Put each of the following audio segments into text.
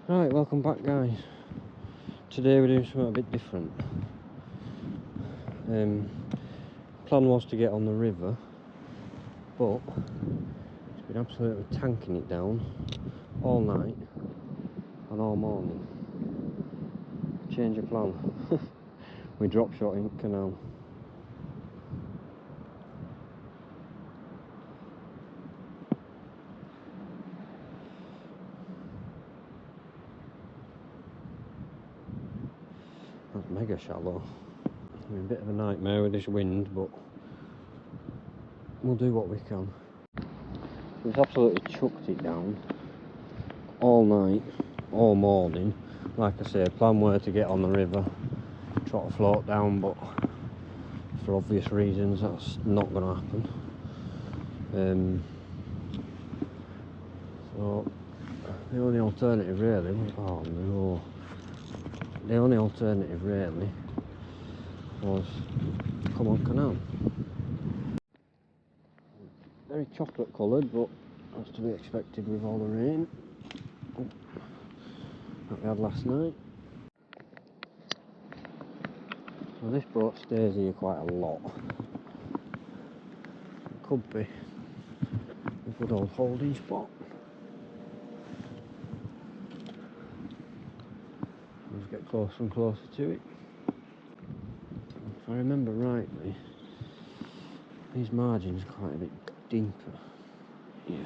Right, welcome back guys. Today we're doing something a bit different. Plan was to get on the river, but it's been absolutely tanking it down all night and all morning. Change of plan. We drop shot in Canal. That's mega shallow. I mean, a bit of a nightmare with this wind, but we'll do what we can. We've absolutely chucked it down all night, all morning. Like I say, plan were to get on the river, try to float down, but for obvious reasons that's not going to happen. So the only alternative really was come on Canal. Very chocolate coloured, but that's to be expected with all the rain that we had last night. So this boat stays here quite a lot. It could be a good old holding spot. Let's get closer and closer to it. If I remember rightly, these margins are quite a bit deeper. Yeah.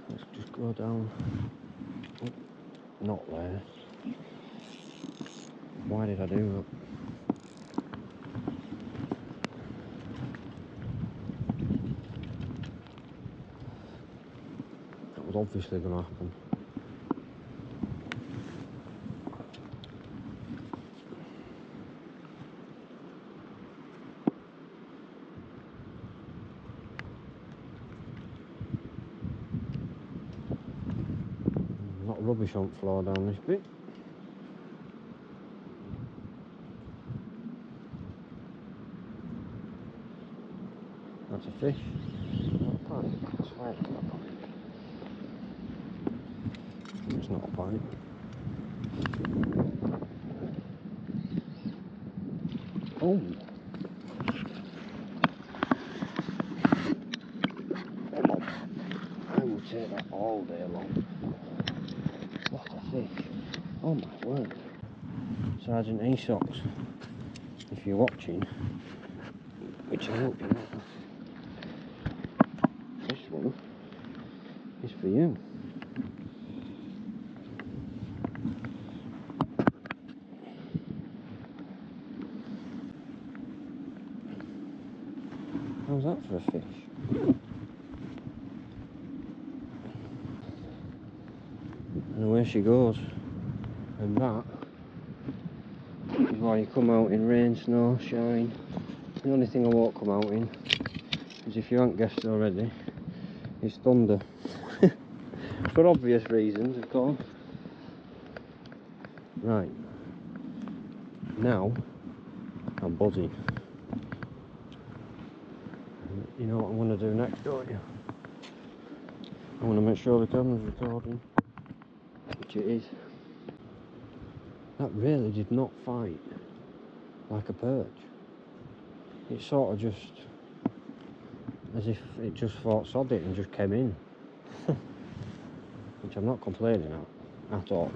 Let's just go down. Oh, not there. Why did I do that? That was obviously going to happen. Not rubbish on floor down this bit. That's a fish. Not a pike. I swear it's not a pike. It's not a pike. Oh! I will take that all day long. What a fish. Oh my word. Sergeant Esox, if you're watching, which I hope you are, this one is for you. How's that for a fish? And away she goes. And that is why you come out in rain, snow, shine. The only thing I won't come out in is, if you haven't guessed already, is thunder. For obvious reasons, of course. Right. Now, I'm buzzing. You know what I'm going to do next, don't you? I'm going to make sure the camera's recording, which it is. That really did not fight like a perch. It sort of just, as if it just thought sod it and just came in. Which I'm not complaining at all.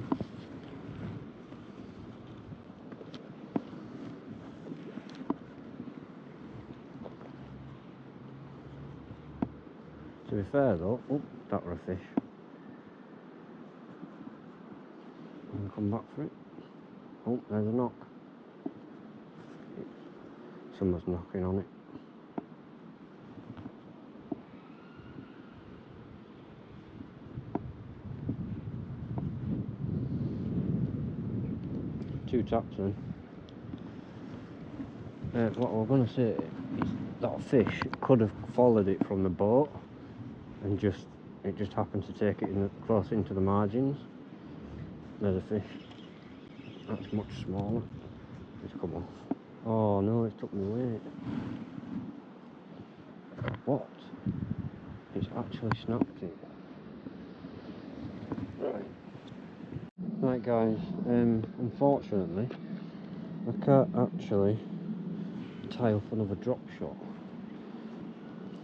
To be fair though, oh, that were a fish. I'm going to come back for it. Oh, there's a knock. Someone's knocking on it. Two taps then. What we're going to say is that fish could have followed it from the boat and it just happened to take it close into the margins. There's a fish. That's much smaller. It's come off. Oh no, it's took me weight. What? It's actually snapped it. Right. Right guys, unfortunately I can't actually tie up another drop shot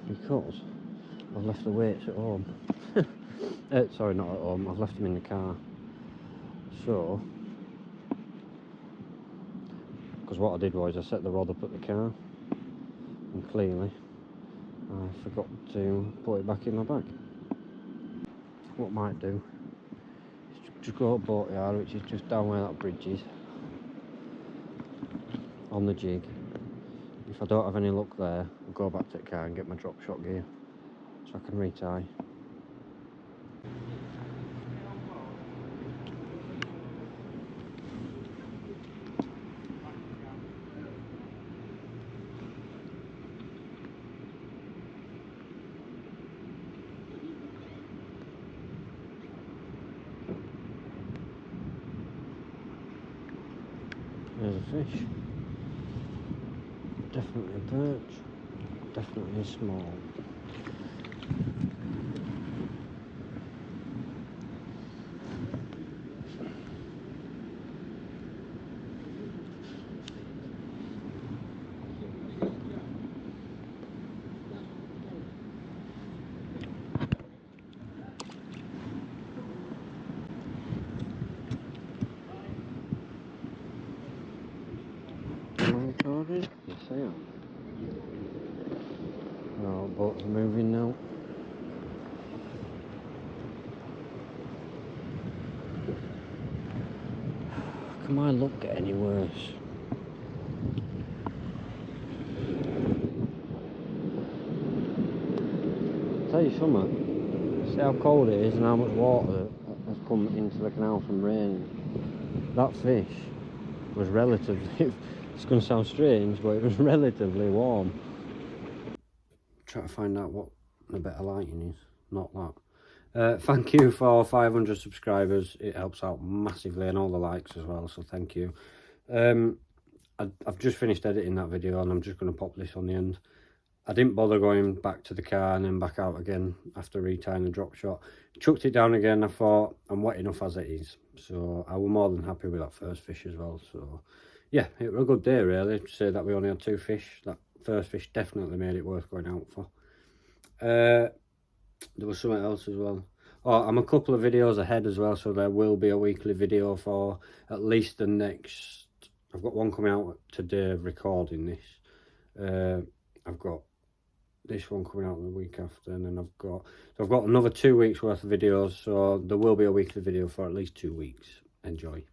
because I've left the weights at home. Sorry, not at home, I've left them in the car. So, because what I did was I set the rod up at the car and clearly I forgot to put it back in my bag. What I might do is just go up Boatyard, which is just down where that bridge is, on the jig. If I don't have any luck there, I'll go back to the car and get my drop shot gear so I can retie. There's a fish. Definitely a perch. Definitely small. Am I recording? Yes I am. Oh, boats are moving now. Can my luck get any worse? I'll tell you something. See how cold it is and how much water has come into the canal from rain. That fish was relatively, it's going to sound strange, but it was relatively warm. Try to find out what the better lighting is, not that. Thank you for 500 subscribers, it helps out massively, and all the likes as well, so thank you. I've just finished editing that video and I'm just going to pop this on the end. I didn't bother going back to the car and then back out again after retying the drop shot. Chucked it down again. I thought I'm wet enough as it is, so I was more than happy with that first fish as well. So yeah, it was a good day really, to say that we only had 2 fish. That first fish definitely made it worth going out for. There was something else as well. Oh, I'm a couple of videos ahead as well, so there will be a weekly video for at least the next, I've got one coming out today recording this. I've got this one coming out the week after, and then I've got another 2 weeks worth of videos, so there will be a weekly video for at least 2 weeks. Enjoy.